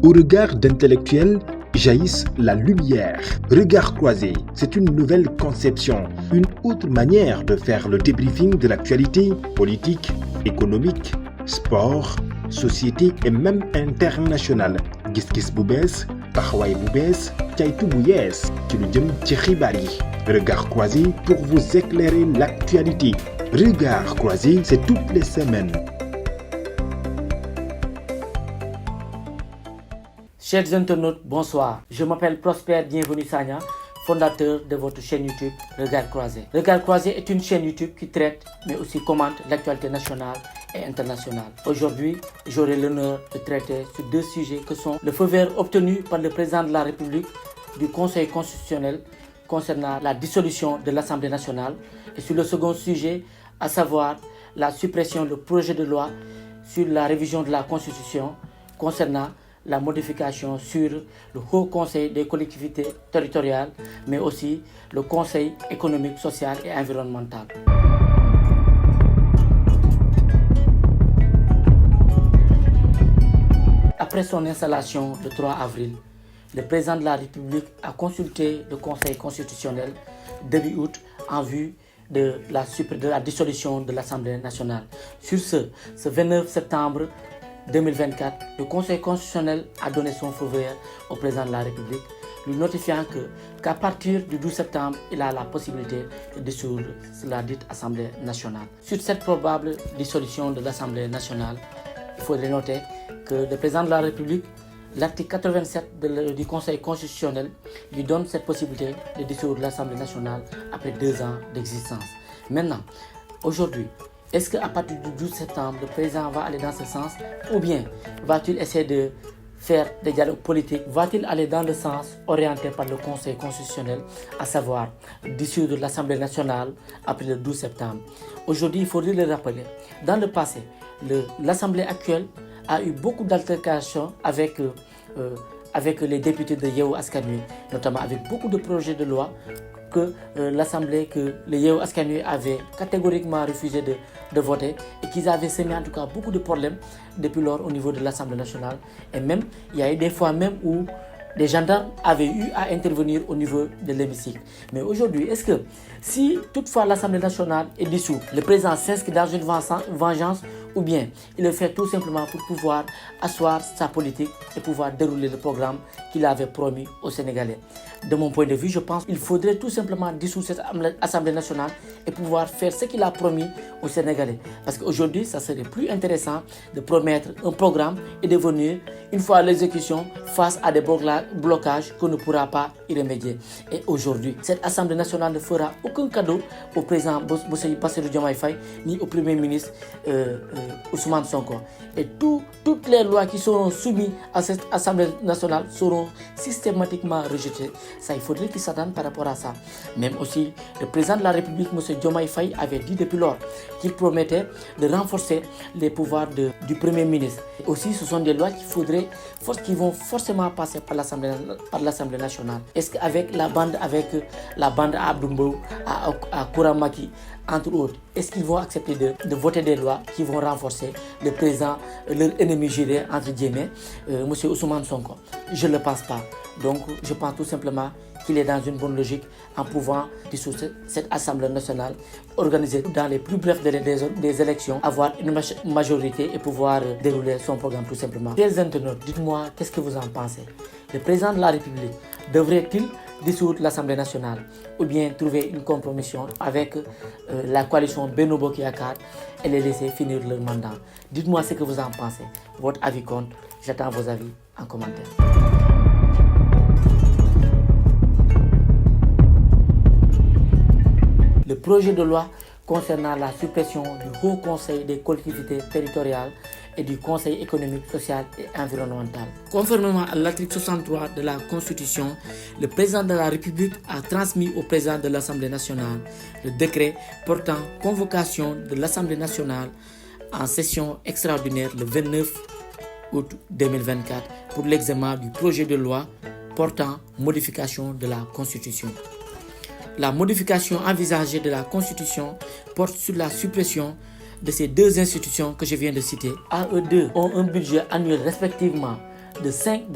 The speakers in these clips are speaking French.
Au regard d'intellectuels jaillisse la lumière. Regard croisé, c'est une nouvelle conception, une autre manière de faire le débriefing de l'actualité politique, économique, sport, société et même internationale. Gis-gis bu bees, taxawaay bu bees, caytu bu yees ci lu jëm ci xibaar yi. Regard croisé pour vous éclairer l'actualité. Regard croisé, c'est toutes les semaines. Chers internautes, bonsoir. Je m'appelle Prosper Bienvenu Sagna, fondateur de votre chaîne YouTube Regard Croisé. Regard Croisé est une chaîne YouTube qui traite, mais aussi commente l'actualité nationale et internationale. Aujourd'hui, j'aurai l'honneur de traiter sur deux sujets que sont le feu vert obtenu par le président de la République du Conseil constitutionnel concernant la dissolution de l'Assemblée nationale et sur le second sujet, à savoir la suppression du projet de loi sur la révision de la Constitution concernant la modification sur le Haut Conseil des collectivités territoriales, mais aussi le Conseil économique, social et environnemental. Après son installation le 3 avril, le président de la République a consulté le Conseil constitutionnel début août en vue de la dissolution de l'Assemblée nationale. Sur ce 29 septembre 2024, le Conseil constitutionnel a donné son feu vert au président de la République, lui notifiant qu'à partir du 12 septembre, il a la possibilité de dissoudre la dite Assemblée nationale. Sur cette probable dissolution de l'Assemblée nationale, il faudrait noter que le président de la République, l'article 87 du Conseil constitutionnel, lui donne cette possibilité de dissoudre l'Assemblée nationale après 2 ans d'existence. Maintenant, aujourd'hui, est-ce qu'à partir du 12 septembre, le président va aller dans ce sens ou bien va-t-il essayer de faire des dialogues politiques? Va-t-il aller dans le sens orienté par le Conseil constitutionnel, à savoir dissoudre l'Assemblée nationale après le 12 septembre? Aujourd'hui, il faudrait le rappeler. Dans le passé, l'Assemblée actuelle a eu beaucoup d'altercations avec les députés de Yewwi Askan Wi, notamment avec beaucoup de projets de loi que l'Assemblée, que les Yewwi Askan Wi avaient catégoriquement refusé de voter et qu'ils avaient semé en tout cas beaucoup de problèmes depuis lors au niveau de l'Assemblée nationale. Et même, il y a eu des fois même où les gendarmes avaient eu à intervenir au niveau de l'hémicycle. Mais aujourd'hui, est-ce que si toutefois l'Assemblée nationale est dissoute, le président s'inscrit dans une vengeance ou bien il le fait tout simplement pour pouvoir asseoir sa politique et pouvoir dérouler le programme qu'il avait promis aux Sénégalais? De mon point de vue, je pense qu'il faudrait tout simplement dissoudre cette Assemblée nationale et pouvoir faire ce qu'il a promis aux Sénégalais. Parce qu'aujourd'hui, ça serait plus intéressant de promettre un programme et de venir, une fois à l'exécution, face à des blocages qu'on ne pourra pas y remédier. Et aujourd'hui, cette Assemblée nationale ne fera aucun cadeau au président Bassirou Diomaye Faye ni au Premier ministre Ousmane Sonko. Et toutes les lois qui seront soumises à cette Assemblée nationale seront systématiquement rejetées. Ça, il faudrait qu'ils s'attendent par rapport à ça. Même aussi, le président de la République, M. Diomaye Faye, avait dit depuis lors qu'il promettait de renforcer les pouvoirs du Premier ministre. Et aussi, ce sont des lois qui vont forcément passer par l'Assemblée nationale. Est-ce qu'avec la bande à Abdou Mbow, à Kouramaki, entre autres, est-ce qu'ils vont accepter de voter des lois qui vont renforcer le président, leur ennemi juré, entre guillemets, M. Ousmane Sonko? Je ne le pense pas. Donc, je pense tout simplement qu'il est dans une bonne logique en pouvant dissoudre cette Assemblée nationale, organiser dans les plus brefs délais des élections, avoir une majorité et pouvoir dérouler son programme tout simplement. Chers internautes, dites-moi, qu'est-ce que vous en pensez? Le président de la République devrait-il dissoudre l'Assemblée nationale ou bien trouver une compromission avec la coalition Benno Bokk Yakaar et les laisser finir leur mandat? Dites-moi ce que vous en pensez. Votre avis compte. J'attends vos avis en commentaire. Le projet de loi concernant la suppression du Haut Conseil des collectivités territoriales et du Conseil économique, social et environnemental. Conformément à l'article 63 de la Constitution, le président de la République a transmis au président de l'Assemblée nationale le décret portant convocation de l'Assemblée nationale en session extraordinaire le 29 août 2024 pour l'examen du projet de loi portant modification de la Constitution. La modification envisagée de la Constitution porte sur la suppression de ces deux institutions que je viens de citer. À eux deux ont un budget annuel respectivement de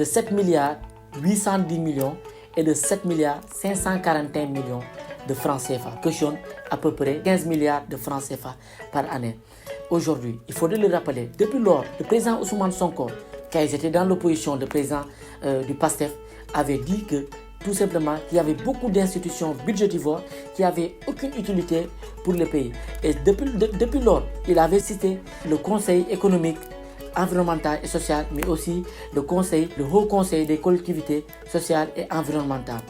7 milliards 810 millions et de 7 milliards 541 millions de francs CFA, cautionne à peu près 15 milliards de francs CFA par année. Aujourd'hui, il faudrait le rappeler, depuis lors, le président Ousmane Sonko, quand ils étaient dans l'opposition, le président du PASTEF, avait dit que tout simplement qu'il y avait beaucoup d'institutions budgétivores qui n'avaient aucune utilité pour le pays. Et depuis lors, il avait cité le Conseil économique, environnemental et social, mais aussi le Haut Conseil des collectivités sociales et environnementales,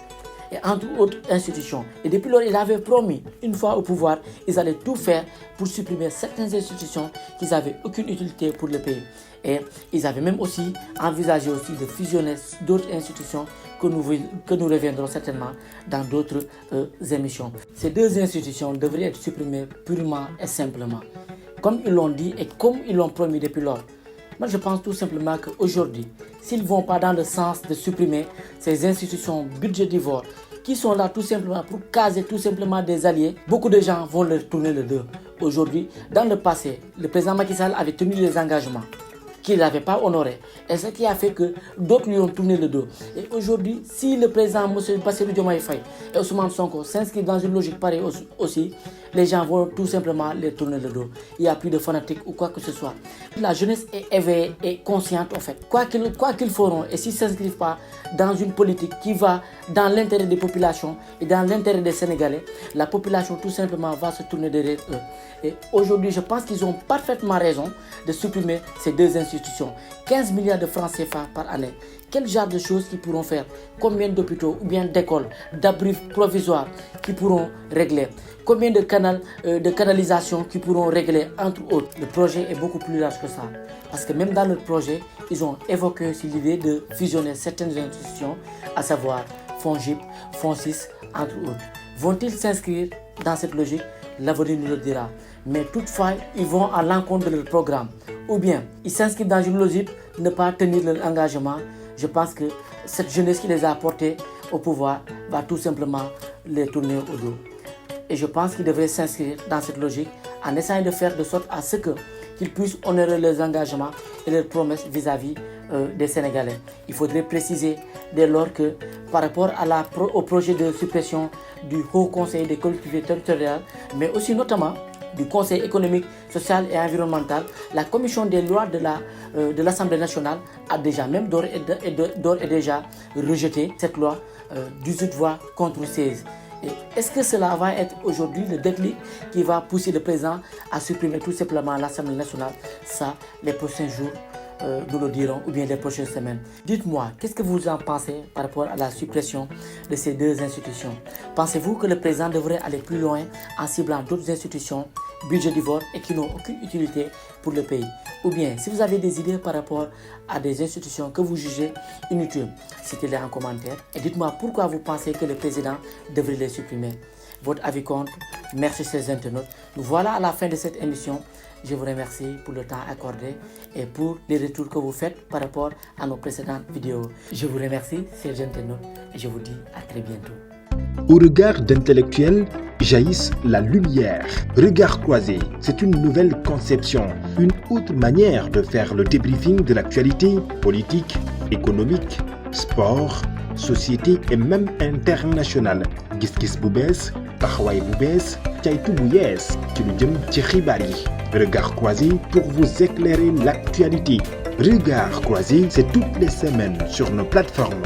et entre autres institutions. Et depuis lors, il avait promis, une fois au pouvoir, ils allaient tout faire pour supprimer certaines institutions qui n'avaient aucune utilité pour le pays. Et ils avaient même aussi envisagé aussi de fusionner d'autres institutions que nous reviendrons certainement dans d'autres émissions. Ces deux institutions devraient être supprimées purement et simplement, comme ils l'ont dit et comme ils l'ont promis depuis lors. Moi, je pense tout simplement qu'aujourd'hui, s'ils ne vont pas dans le sens de supprimer ces institutions budgétivores qui sont là tout simplement pour caser tout simplement des alliés, beaucoup de gens vont leur tourner le dos. Aujourd'hui, dans le passé, le président Macky Sall avait tenu les engagements qu'il n'avait pas honorés. Et ce qui a fait que d'autres lui ont tourné le dos. Et aujourd'hui, si le président M. Bassirou Diomaye Faye et Ousmane Sonko s'inscrivent dans une logique pareille aussi, les gens vont tout simplement les tourner le dos. Il n'y a plus de fanatiques ou quoi que ce soit. La jeunesse est éveillée et consciente en fait. Quoi qu'ils feront, et s'ils ne s'inscrivent pas dans une politique qui va dans l'intérêt des populations et dans l'intérêt des Sénégalais, la population tout simplement va se tourner derrière eux. Et aujourd'hui, je pense qu'ils ont parfaitement raison de supprimer ces deux institutions. 15 milliards de francs CFA par année. Quel genre de choses qu'ils pourront faire? Combien d'hôpitaux ou bien d'écoles, d'abris provisoires qui pourront régler? Combien de canalisations qui pourront régler, entre autres? Le projet est beaucoup plus large que ça. Parce que même dans le projet, ils ont évoqué aussi l'idée de fusionner certaines institutions, à savoir FONGIP, FONSIS, entre autres. Vont-ils s'inscrire dans cette logique? L'avenir nous le dira. Mais toutefois, ils vont à l'encontre de leur programme. Ou bien, ils s'inscrivent dans une logique de ne pas tenir leur engagement. Je pense que cette jeunesse qui les a portés au pouvoir va tout simplement les tourner au dos. Et je pense qu'ils devraient s'inscrire dans cette logique en essayant de faire de sorte à ce qu'ils puissent honorer leurs engagements et leurs promesses vis-à-vis des Sénégalais. Il faudrait préciser dès lors que par rapport au projet de suppression du Haut Conseil des collectivités territoriales, mais aussi notamment du Conseil économique, social et environnemental, la commission des lois de l'Assemblée nationale a déjà même d'ores et déjà rejeté cette loi 18 voix contre 16. Est-ce que cela va être aujourd'hui le déclic qui va pousser le président à supprimer tout simplement l'Assemblée nationale? Ça, les prochains jours nous le dirons, ou bien les prochaines semaines. Dites-moi, qu'est-ce que vous en pensez par rapport à la suppression de ces deux institutions? Pensez-vous que le président devrait aller plus loin en ciblant d'autres institutions budgétivores et qui n'ont aucune utilité pour le pays? Ou bien, si vous avez des idées par rapport à des institutions que vous jugez inutiles, citez-les en commentaire et dites-moi pourquoi vous pensez que le président devrait les supprimer. Votre avis compte. Merci chers internautes. Nous voilà à la fin de cette émission. Je vous remercie pour le temps accordé et pour les retours que vous faites par rapport à nos précédentes vidéos. Je vous remercie chers internautes et je vous dis à très bientôt. Au regard d'intellectuels jaillisse la lumière. Regard croisé, c'est une nouvelle conception, une autre manière de faire le débriefing de l'actualité politique, économique, sport, société et même internationale. Gis-gis bu bees, taxawaay bu bees, caytu bu yees ci lu jëm ci xibaar yi. Regard croisé pour vous éclairer l'actualité. Regard croisé, c'est toutes les semaines sur nos plateformes